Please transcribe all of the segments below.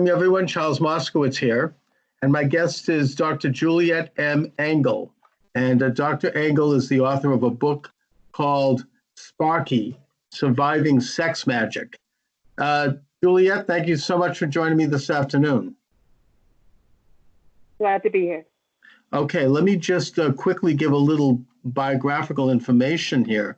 Everyone. Charles Moscowitz here, and my guest is Dr. Juliette M. Engel. And Dr. Engel is the author of a book called SPARKY, Surviving Sex Magick. Juliette, thank you so much for joining me this afternoon. Glad to be here. Okay, let me just quickly give a little biographical information here.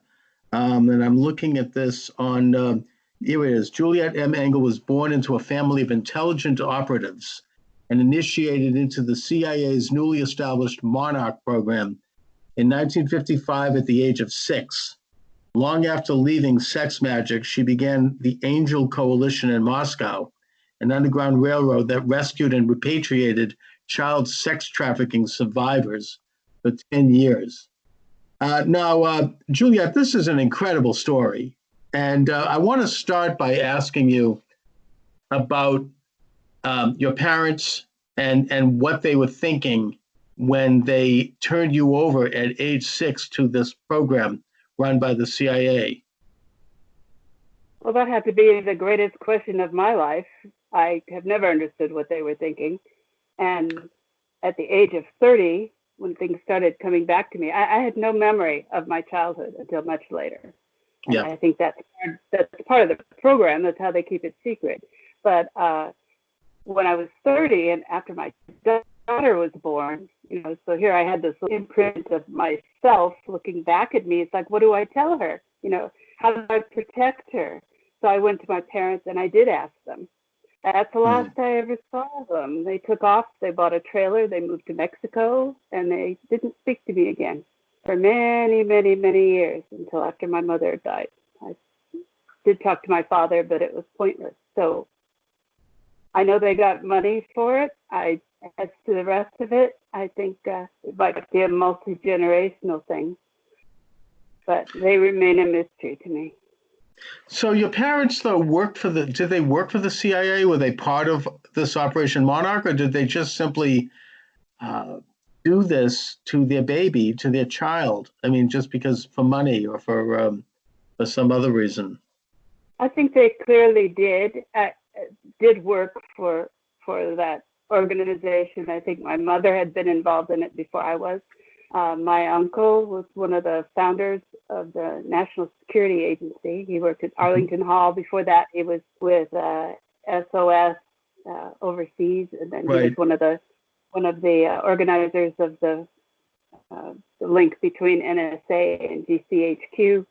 And I'm looking at this on, here it is. Juliette M. Engel was born into a family of intelligent operatives and initiated into the CIA's newly established Monarch program in 1955 at the age of 6. Long after leaving Sex Magick, she began the Angel Coalition in Moscow, an underground railroad that rescued and repatriated child sex trafficking survivors for 10 years. Now, Juliette, this is an incredible story. And I want to start by asking you about your parents and what they were thinking when they turned you over at age 6 to this program run by the CIA. Well, that had to be the greatest question of my life. I have never understood what they were thinking. And at the age of 30, when things started coming back to me, I had no memory of my childhood until much later. And yeah. I think that's part of the program. That's how they keep it secret. But when I was 30 and after my daughter was born, so here I had this imprint of myself looking back at me. It's like, what do I tell her? How do I protect her? So I went to my parents and I did ask them. That's the last I ever saw them. They took off, they bought a trailer, they moved to Mexico, and they didn't speak to me again for many, many, many years until after my mother died. I did talk to my father, but it was pointless. So I know they got money for it. As to the rest of it, I think it might be a multi-generational thing, but they remain a mystery to me. So your parents, though, did they work for the CIA? Were they part of this Operation Monarch, or did they just simply do this to their baby, to their child? I mean, just because for money or for some other reason? I think they clearly did work for that organization. I think my mother had been involved in it before I was. My uncle was one of the founders of the National Security Agency. He worked at Arlington Hall. Before that, he was with SOS overseas, and then he was one of the organizers of the link between NSA and GCHQ,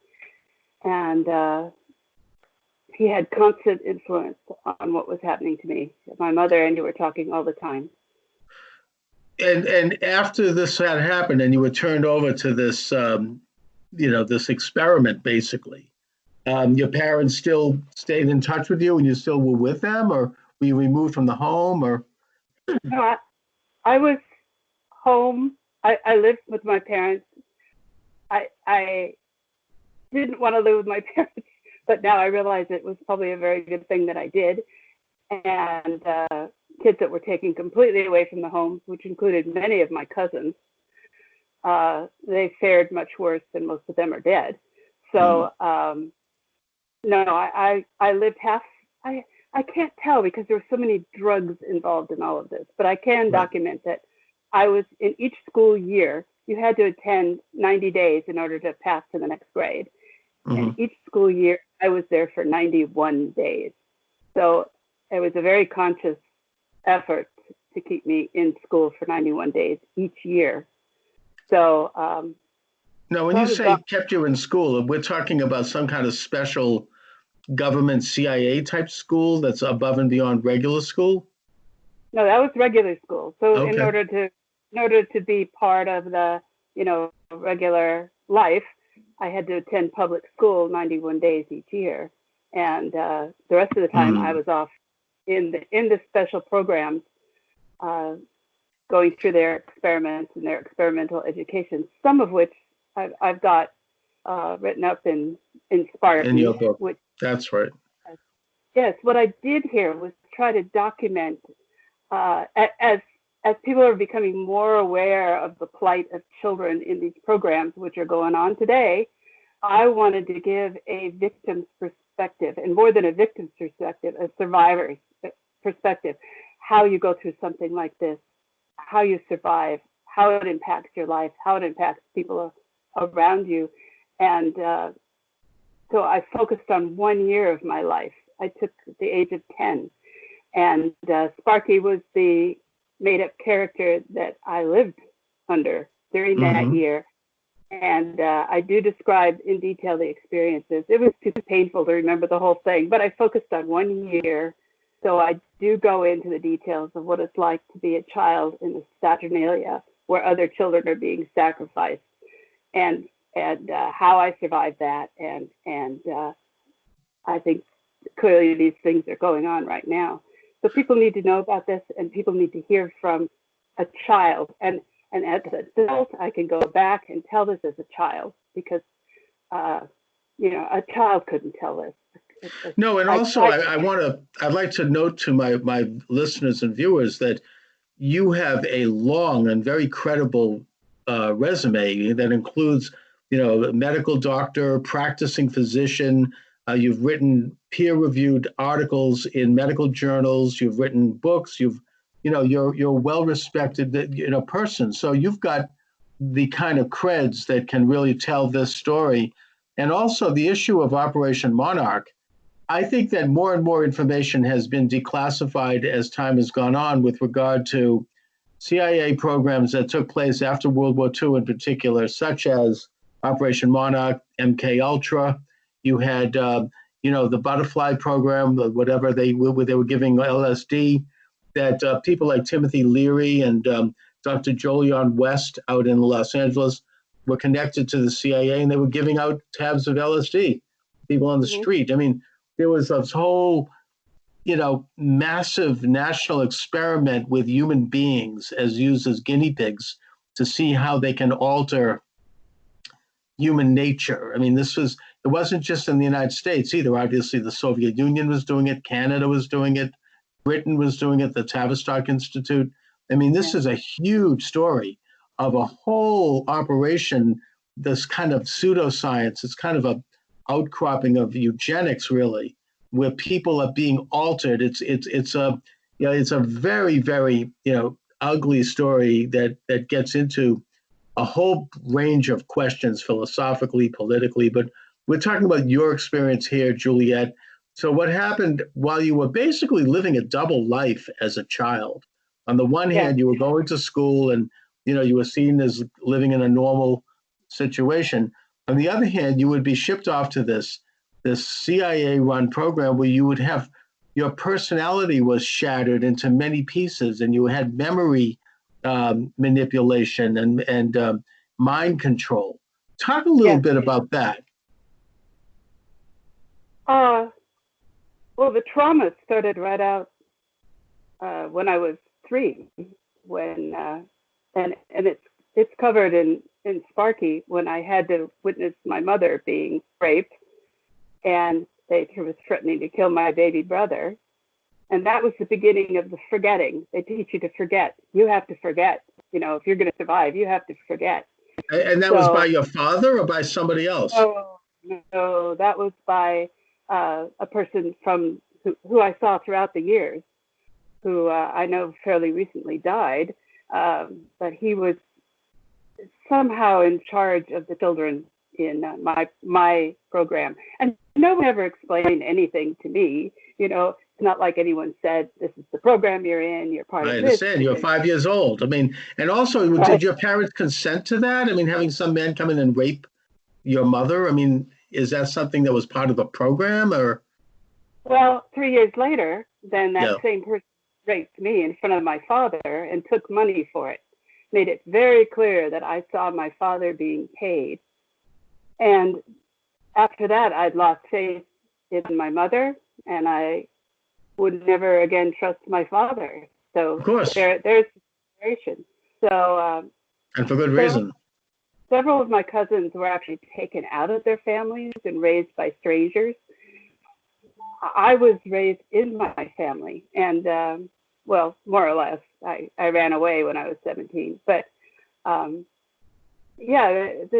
and he had constant influence on what was happening to me. My mother and he were talking all the time. And after this had happened and you were turned over to this, this experiment, basically, your parents still stayed in touch with you and you still were with them, or were you removed from the home? Or No, I was home. I lived with my parents. I didn't want to live with my parents, but now I realize it was probably a very good thing that I did. And kids that were taken completely away from the home, which included many of my cousins, they fared much worse, and most of them are dead. So no, I lived I can't tell because there were so many drugs involved in all of this, but I can document that I was in each school year, you had to attend 90 days in order to pass to the next grade. And each school year, I was there for 91 days. So it was a very conscious effort to keep me in school for 91 days each year. So now, when you say kept you in school, we're talking about some kind of special government CIA type school that's above and beyond regular school? No, that was regular school. So in order to be part of the regular life, I had to attend public school 91 days each year, and the rest of the time I was off in the special programs, going through their experiments and their experimental education, some of which I've got written up in SPARKY. In your book. That's right. Yes, what I did here was try to document, as people are becoming more aware of the plight of children in these programs, which are going on today, I wanted to give a victim's perspective, and more than a victim's perspective, a survivor's perspective, how you go through something like this, how you survive, how it impacts your life, how it impacts people around you. And so I focused on 1 year of my life. I took the age of 10, and Sparky was the made-up character that I lived under during that year. And I do describe in detail the experiences. It was too painful to remember the whole thing, but I focused on 1 year. So I do go into the details of what it's like to be a child in the Saturnalia where other children are being sacrificed, and how I survived that. And I think clearly these things are going on right now. So people need to know about this, and people need to hear from a child. And as an adult, I can go back and tell this as a child, because, a child couldn't tell this. No, and also I'd like to note to my listeners and viewers that you have a long and very credible resume that includes, a medical doctor, practicing physician. You've written peer-reviewed articles in medical journals. You've written books. You're a well-respected, person. So you've got the kind of creds that can really tell this story. And also the issue of Operation Monarch. I think that more and more information has been declassified as time has gone on with regard to CIA programs that took place after World War II in particular, such as Operation Monarch, MK Ultra. You had, the butterfly program, whatever they were giving LSD, that people like Timothy Leary and Dr. Jolyon West out in Los Angeles were connected to the CIA, and they were giving out tabs of LSD, people on the street. I mean, there was this whole, massive national experiment with human beings as used as guinea pigs to see how they can alter human nature. I mean, it wasn't just in the United States either. Obviously, the Soviet Union was doing it. Canada was doing it. Britain was doing it, the Tavistock Institute. I mean, this is a huge story of a whole operation, this kind of pseudoscience. It's kind of a outcropping of eugenics, really, where people are being altered. It's a very, very, ugly story that gets into a whole range of questions philosophically, politically. But we're talking about your experience here, Juliette. So what happened while you were basically living a double life as a child? On the one hand, you were going to school and, you were seen as living in a normal situation. On the other hand, you would be shipped off to this CIA-run program where you would have your personality was shattered into many pieces, and you had memory manipulation and mind control. Talk a little bit about that. Well, the trauma started right out when I was 3, when and it's covered in Sparky, when I had to witness my mother being raped, and they was threatening to kill my baby brother. And that was the beginning of the forgetting. They teach you to forget. You have to forget. If you're going to survive, you have to forget. And that was by your father or by somebody else? No, that was by a person from who I saw throughout the years, who I know fairly recently died, but he was somehow in charge of the children in my program. And no one ever explained anything to me. It's not like anyone said, this is the program you're in, you're part of this. I understand. You're 5 years old. I mean, and also, did your parents consent to that? I mean, having some man come in and rape your mother, I mean, is that something that was part of the program, or? Well, 3 years later, then that same person raped me in front of my father and took money for it. Made it very clear that I saw my father being paid. And after that, I'd lost faith in my mother, and I would never again trust my father. So of course, there's separation. So and for good reason. Several of my cousins were actually taken out of their families and raised by strangers. I was raised in my family, and well, more or less, I ran away when I was 17. But the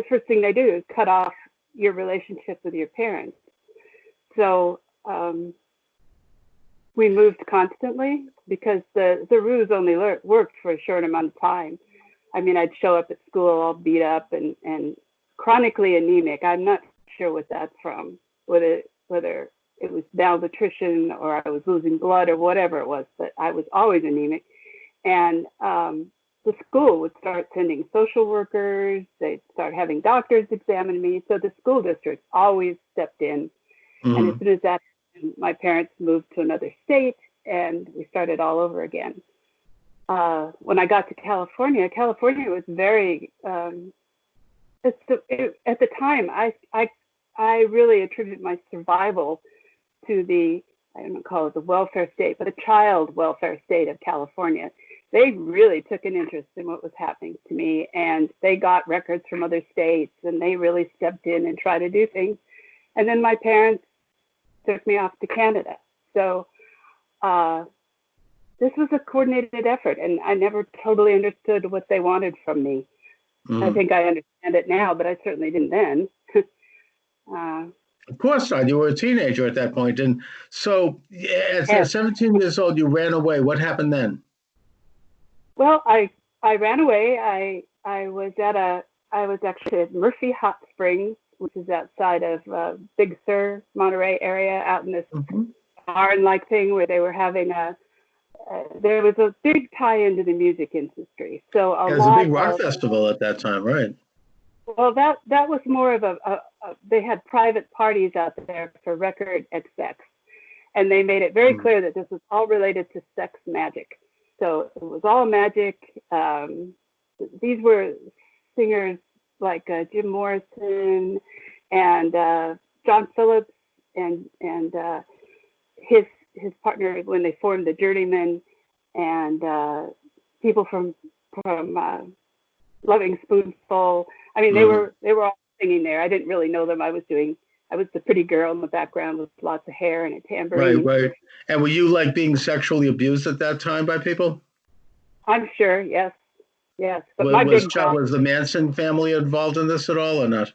first thing they do is cut off your relationship with your parents. So we moved constantly because the ruse only worked for a short amount of time. I mean, I'd show up at school all beat up and chronically anemic. I'm not sure what that's from, whether it was malnutrition or I was losing blood or whatever it was, but I was always anemic. And the school would start sending social workers, they'd start having doctors examine me. So the school district always stepped in. And as soon as that happened, my parents moved to another state and we started all over again. When I got to California was very, at the time, I really attribute my survival to the, I don't call it the welfare state, but the child welfare state of California. They really took an interest in what was happening to me, and they got records from other states, and they really stepped in and tried to do things. And then my parents took me off to Canada. So this was a coordinated effort, and I never totally understood what they wanted from me. I think I understand it now, but I certainly didn't then. Of course not. You were a teenager at that point. And so at 17 years old, you ran away. What happened then? Well, I ran away. I was actually at Murphy Hot Springs, which is outside of Big Sur, Monterey area, out in this barn-like thing where they were having there was a big tie into the music industry. So there was a big rock festival at that time, right? Well, that was more of they had private parties out there for record execs, and they made it very clear that this was all related to Sex Magick. So it was all magic. These were singers like Jim Morrison and John Phillips and his partner when they formed the Journeymen, and people from Loving Spoonful. I mean, they were all singing there. I didn't really know them. I was the pretty girl in the background with lots of hair and a tambourine. Right. And were you like being sexually abused at that time by people? I'm sure, yes. But was the Manson family involved in this at all or not?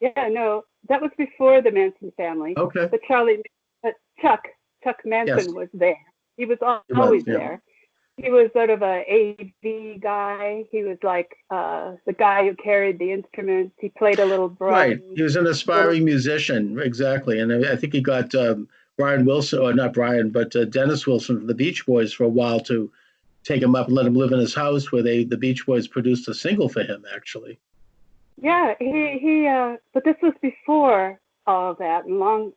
No, that was before the Manson family. Okay. But Chuck Manson was there. He was always there. He was sort of a AV guy. He was like the guy who carried the instruments. He played a little drum. Right. He was an aspiring musician, exactly. And I think he got Brian Wilson, or not Brian, but Dennis Wilson from the Beach Boys for a while to take him up and let him live in his house, where the Beach Boys produced a single for him, actually. Yeah, he but this was before all of that, long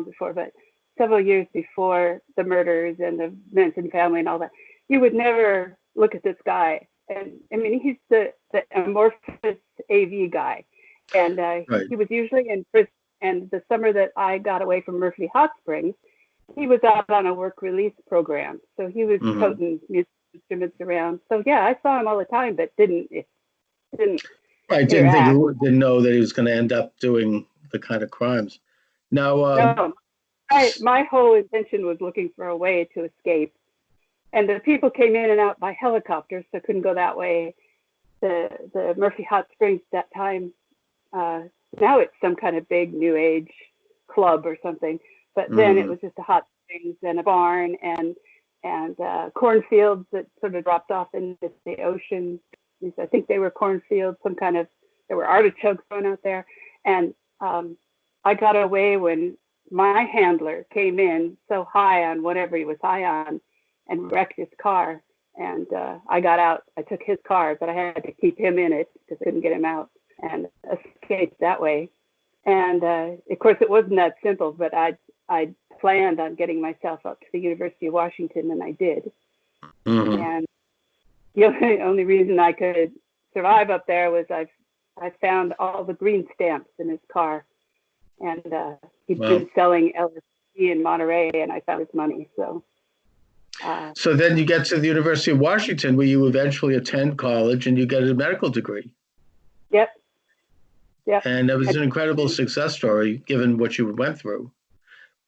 before, but several years before the murders and the Manson family and all that. You would never look at this guy. And I mean, he's the amorphous AV guy. And he was usually in prison. And the summer that I got away from Murphy Hot Springs, he was out on a work release program. So he was toting music instruments around. So yeah, I saw him all the time, but didn't know that he was going to end up doing the kind of crimes. Now, no. My whole intention was looking for a way to escape. And the people came in and out by helicopter, so couldn't go that way. The Murphy Hot Springs that time, now it's some kind of big new age club or something. But then it was just a hot springs and a barn and cornfields that sort of dropped off into the ocean. I think they were cornfields, there were artichokes growing out there. And I got away when my handler came in so high on whatever he was high on and wrecked his car. And I got out. I took his car, but I had to keep him in it because I couldn't get him out, and escaped that way. And of course, it wasn't that simple, but I planned on getting myself up to the University of Washington, and I did. And the only reason I could survive up there was I found all the green stamps in his car. And he'd been selling LSD in Monterey, and I found his money. So then you get to the University of Washington, where you eventually attend college and you get a medical degree. Yep. And it was an incredible success story, given what you went through.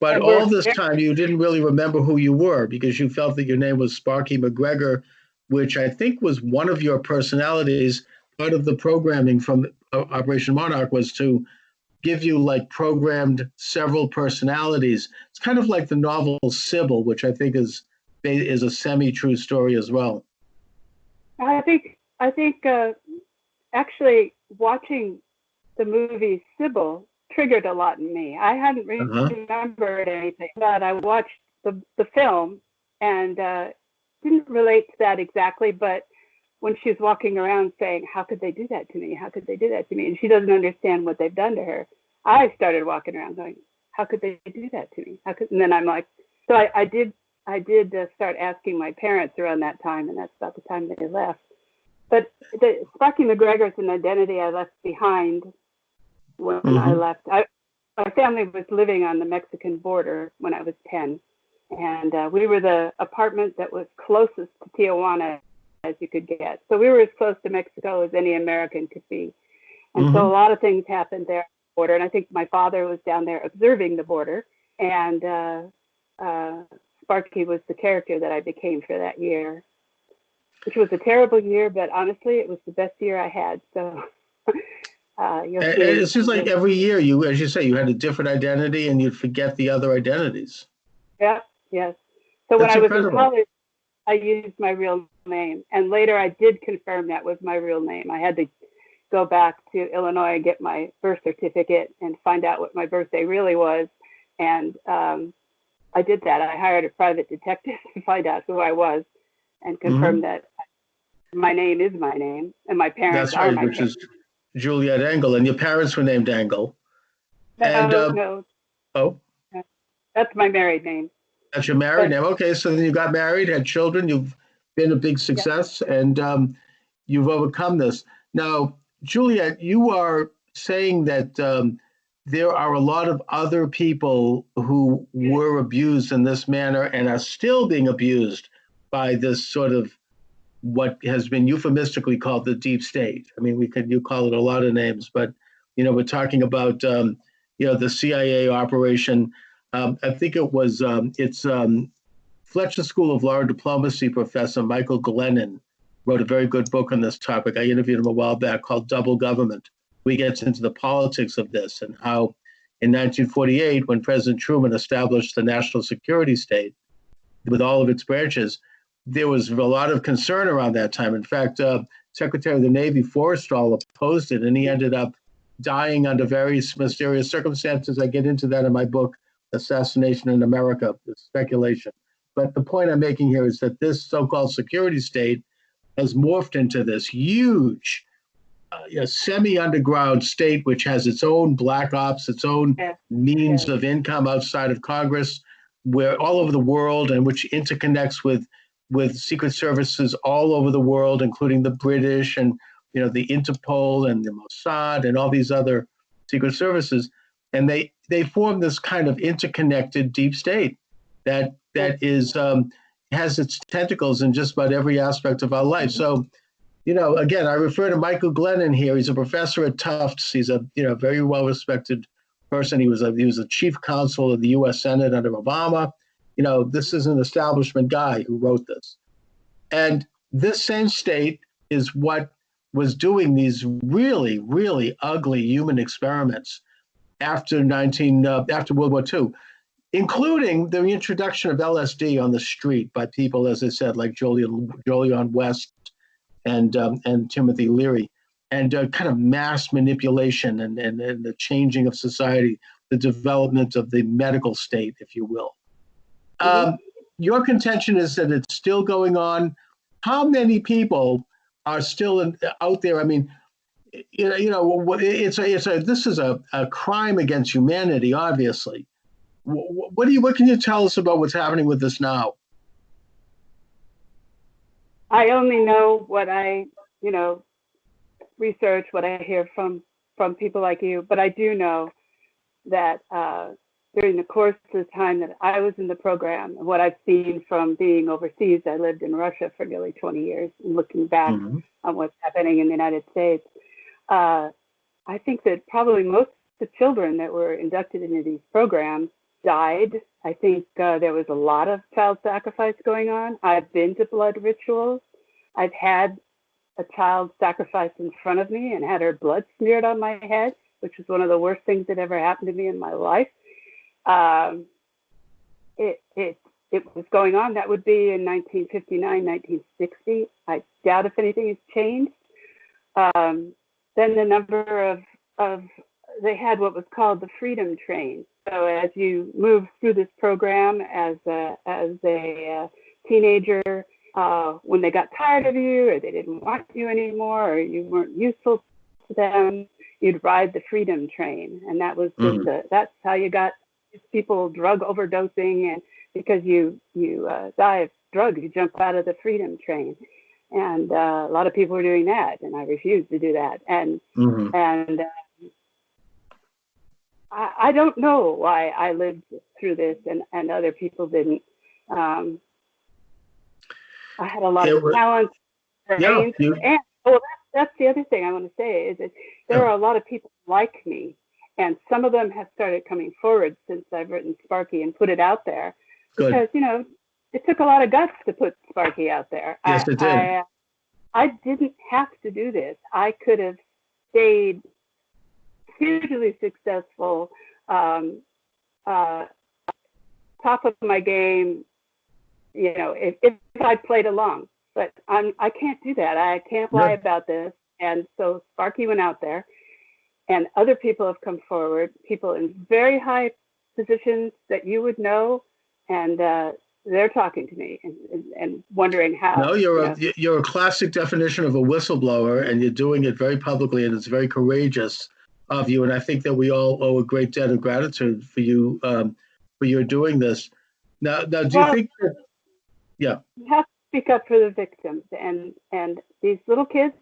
But all this time, you didn't really remember who you were because you felt that your name was Sparky McGregor, which I think was one of your personalities. Part of the programming from Operation Monarch was to give you like programmed several personalities. It's kind of like the novel Sybil, which I think is a semi-true story as well. I think actually watching the movie Sybil triggered a lot in me. I hadn't remembered anything, but I watched the film and didn't relate to that exactly. But when she's walking around saying, "How could they do that to me? How could they do that to me?" and she doesn't understand what they've done to her, I started walking around going, "How could they do that to me? How could?" And then I'm like, so I did start asking my parents around that time, and that's about the time they left. But the Sparky McGregor's an identity I left behind when I left. My family was living on the Mexican border when I was 10, and we were the apartment that was closest to Tijuana as you could get. So we were as close to Mexico as any American could be. And so a lot of things happened there on the border. And I think my father was down there observing the border. And Sparky was the character that I became for that year, which was a terrible year, but honestly, it was the best year I had. So it seems like every year you, as you say, you had a different identity and you'd forget the other identities. Yeah, yes. So That's when I was incredible. in college, I used my real name. And later I did confirm that was my real name. I had to go back to Illinois and get my birth certificate and find out what my birthday really was. And I did that. I hired a private detective to find out who I was and confirm that my name is my name and my parents are my which is Juliette Engel, and your parents were named Engel. No. Oh, that's my married name. That's your married name. Okay, so then you got married, had children. You've been a big success, and you've overcome this. Now, Juliette, you are saying that there are a lot of other people who were abused in this manner and are still being abused by this sort of what has been euphemistically called the deep state. I mean, you call it a lot of names, but we're talking about the CIA operation. I think it's Fletcher School of Law and Diplomacy professor Michael Glennon wrote a very good book on this topic. I interviewed him a while back called Double Government. We get into the politics of this and how in 1948, when President Truman established the national security state with all of its branches, there was a lot of concern around that time. In fact, Secretary of the Navy Forrestal opposed it, and he ended up dying under very mysterious circumstances. I get into that in my book, Assassination in America, the speculation. But the point I'm making here is that this so-called security state has morphed into this huge semi-underground state, which has its own black ops, its own means of income outside of Congress, where all over the world, and which interconnects with secret services all over the world, including the British and the Interpol and the Mossad and all these other secret services, and they form this kind of interconnected deep state that has its tentacles in just about every aspect of our life. So, again, I refer to Michael Glennon here. He's a professor at Tufts. He's a very well-respected person. He was a chief counsel of the U.S. Senate under Obama. This is an establishment guy who wrote this. And this same state is what was doing these really, really ugly human experiments after World War II, including the introduction of LSD on the street by people, as I said, like Jolyon West and Timothy Leary, and kind of mass manipulation and the changing of society, the development of the medical state, if you will. Your contention is that it's still going on. How many people are still out there? I mean, this is a crime against humanity, obviously. What can you tell us about what's happening with this now? I only know what I, research, what I hear from people like you, but I do know that during the course of the time that I was in the program, and what I've seen from being overseas, I lived in Russia for nearly 20 years, and looking back on what's happening in the United States, I think that probably most of the children that were inducted into these programs died. I think there was a lot of child sacrifice going on. I've been to blood rituals. I've had a child sacrificed in front of me and had her blood smeared on my head which was one of the worst things that ever happened to me in my life. It was going on. That would be in 1959, 1960. I doubt if anything has changed. Then the number of they had what was called the Freedom Train. So as you move through this program as a teenager, when they got tired of you, or they didn't want you anymore, or you weren't useful to them, you'd ride the Freedom Train, and that was just that's how you got people drug overdosing, and because you die of drugs, you jump out of the Freedom Train, and a lot of people were doing that, and I refused to do that, and I don't know why I lived through this and other people didn't. I had a lot of talent, brains, and that's the other thing I want to say is that there are a lot of people like me, and some of them have started coming forward since I've written Sparky and put it out there. Good. Because, it took a lot of guts to put Sparky out there. Yes, it did. I didn't have to do this. I could have stayed hugely successful, top of my game, if I played along. But I can't do that. I can't lie about this. And so Sparky went out there, and other people have come forward, people in very high positions that you would know, and they're talking to me and wondering how. No, you're a classic definition of a whistleblower, and you're doing it very publicly, and it's very courageous of you. And I think that we all owe a great debt of gratitude for you for your doing this. Now, do you think that? Yeah. You have to speak up for the victims, and these little kids.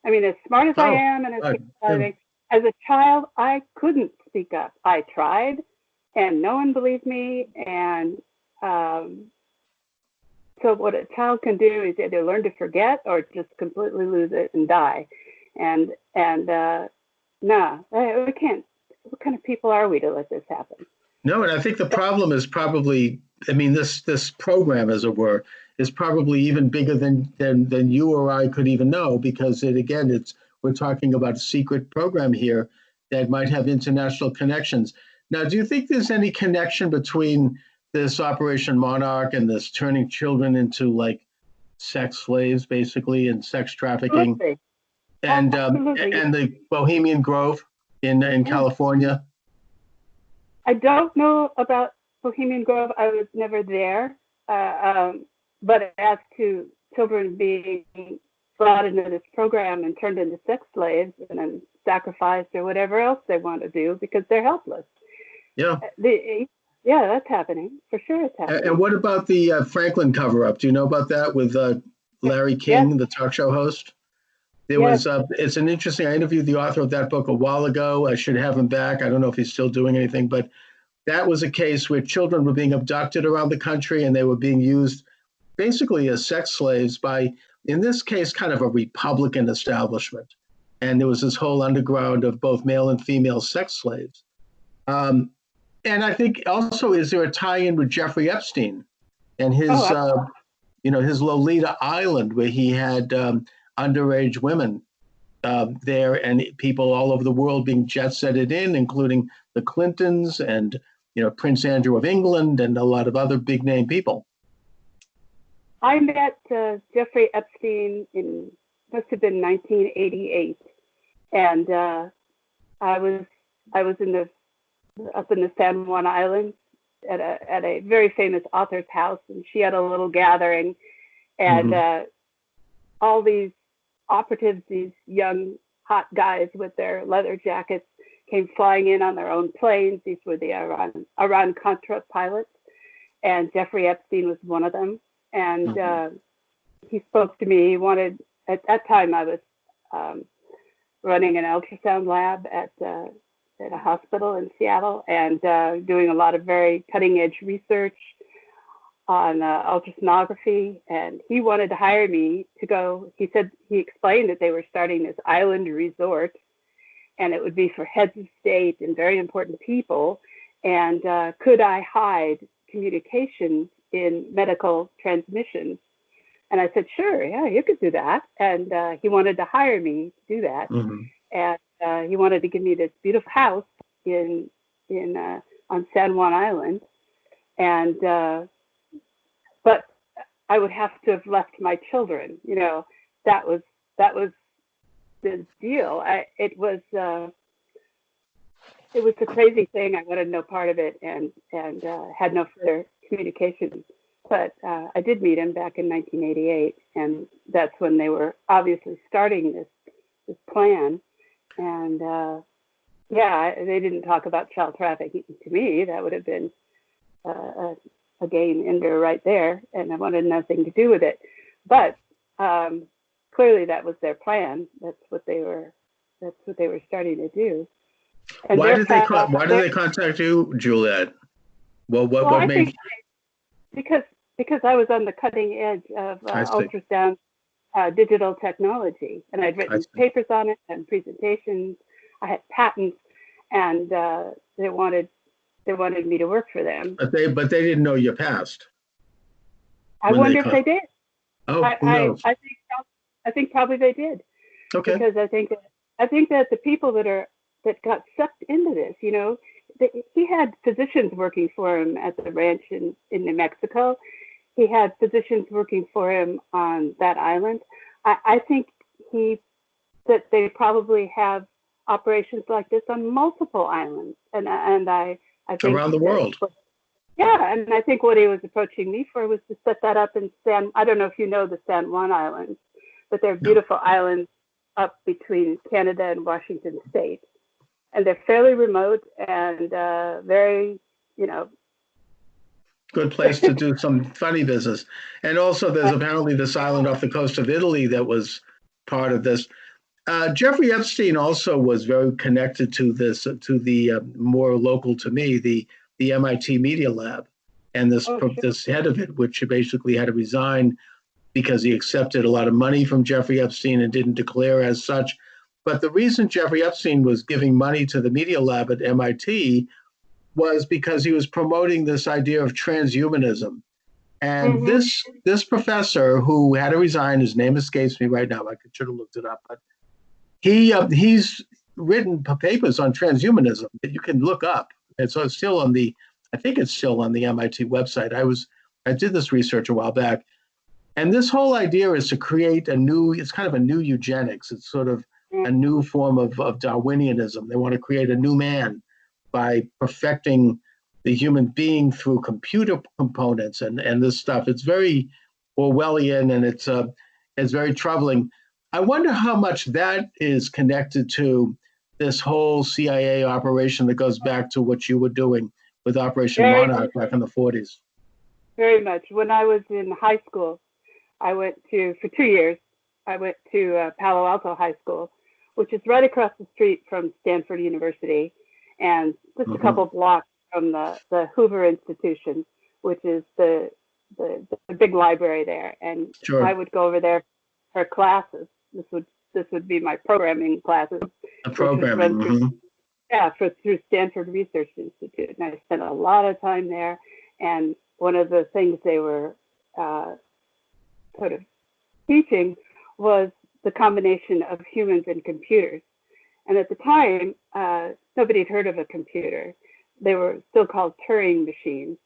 I mean, as smart as I am, and as a child, I couldn't speak up. I tried, and no one believed me. And so what a child can do is either learn to forget or just completely lose it and die. And no, we can't. What kind of people are we to let this happen? No, and I think the problem is probably, this program, as it were, is probably even bigger than you or I could even know, because we're talking about a secret program here that might have international connections. Now, do you think there's any connection between this Operation Monarch and this turning children into like sex slaves, basically, and sex trafficking, and the Bohemian Grove in California? I don't know about Bohemian Grove. I was never there. But as to children being brought into this program and turned into sex slaves and then sacrificed or whatever else they want to do because they're helpless. Yeah. Yeah, that's happening. For sure it's happening. And what about the Franklin cover-up? Do you know about that with Larry King, the talk show host? It's an interesting, I interviewed the author of that book a while ago. I should have him back. I don't know if he's still doing anything, but that was a case where children were being abducted around the country and they were being used basically as sex slaves by, in this case, kind of a Republican establishment. And there was this whole underground of both male and female sex slaves. And I think also, is there a tie-in with Jeffrey Epstein and his, his Lolita Island, where he had underage women there and people all over the world being jet-setted in, including the Clintons and, Prince Andrew of England and a lot of other big-name people. I met Jeffrey Epstein must have been 1988, and I was up in the San Juan Islands at a very famous author's house, and she had a little gathering, and all these operatives, these young hot guys with their leather jackets, came flying in on their own planes. These were the Iran-Contra pilots, and Jeffrey Epstein was one of them. And he spoke to me. He wanted, at that time, I was running an ultrasound lab at a hospital in Seattle, and doing a lot of very cutting-edge research on ultrasonography. And he wanted to hire me to go. He explained that they were starting this island resort, and it would be for heads of state and very important people. And could I hide communications in medical transmissions? And I said, sure, yeah, you could do that. And he wanted to hire me to do that. And he wanted to give me this beautiful house in on San Juan Island, and but I would have to have left my children. You know, that was the deal. It was a crazy thing. I wanted no part of it, and had no further communication. But I did meet him back in 1988, and that's when they were obviously starting this plan. And yeah, they didn't talk about child trafficking to me. That would have been a game ender right there, and I wanted nothing to do with it. But clearly, that was their plan. That's what they were starting to do. And why did they contact you, Juliette? Well, what made? Think because I was on the cutting edge of ultrasound digital technology, and I'd written papers on it and presentations. I had patents, and they wanted me to work for them. But they didn't know your past. I wonder if they did. Oh, who knows? I think probably they did. Okay. Because I think that the people that got sucked into this, you know, he had physicians working for him at the ranch in New Mexico. He had physicians working for him on that island. I think that they probably have operations like this on multiple islands, and I think around the world. Yeah, and I think what he was approaching me for was to set that up in I don't know if you know the San Juan Islands, but they're beautiful islands up between Canada and Washington State. And they're fairly remote and very, you know. Good place to do some funny business. And also there's apparently this island off the coast of Italy that was part of this. Jeffrey Epstein also was very connected to this, to the more local to me, the MIT Media Lab, and this head of it, which basically had to resign because he accepted a lot of money from Jeffrey Epstein and didn't declare as such. But the reason Jeffrey Epstein was giving money to the Media Lab at MIT was because he was promoting this idea of transhumanism. And this professor who had to resign, his name escapes me right now, I should have looked it up, but he's written papers on transhumanism that you can look up. And so it's still I think it's still on the MIT website. I did this research a while back. And this whole idea is to create it's kind of a new eugenics. It's sort of a new form of Darwinianism. They want to create a new man by perfecting the human being through computer components and this stuff. It's very Orwellian, and it's very troubling. I wonder how much that is connected to this whole CIA operation that goes back to what you were doing with Operation Monarch back in the 40s. Very much. When I was in high school, for 2 years, I went to Palo Alto High School, which is right across the street from Stanford University, and just a couple blocks from the Hoover Institution, which is the big library there. And I would go over there for classes. This would be my programming classes. Programming. Through Stanford Research Institute, and I spent a lot of time there. And one of the things they were sort of teaching was the combination of humans and computers. And at the time, nobody had heard of a computer. They were still called Turing machines.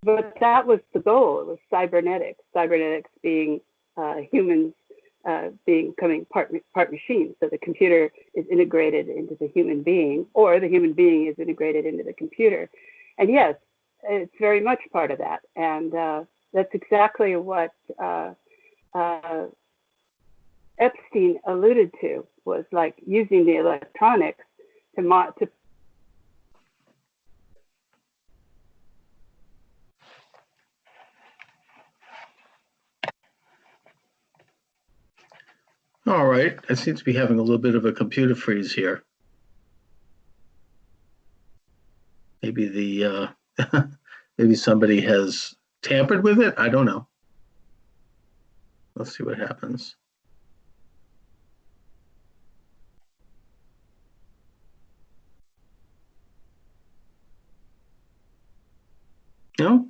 But that was the goal. It was cybernetics. Cybernetics being humans becoming part machine. So the computer is integrated into the human being, or the human being is integrated into the computer. And yes, it's very much part of that. And that's exactly what Epstein alluded to, was like using the electronics to All right. I seem to be having a little bit of a computer freeze here. Maybe maybe somebody has tampered with it. I don't know. Let's see what happens. No?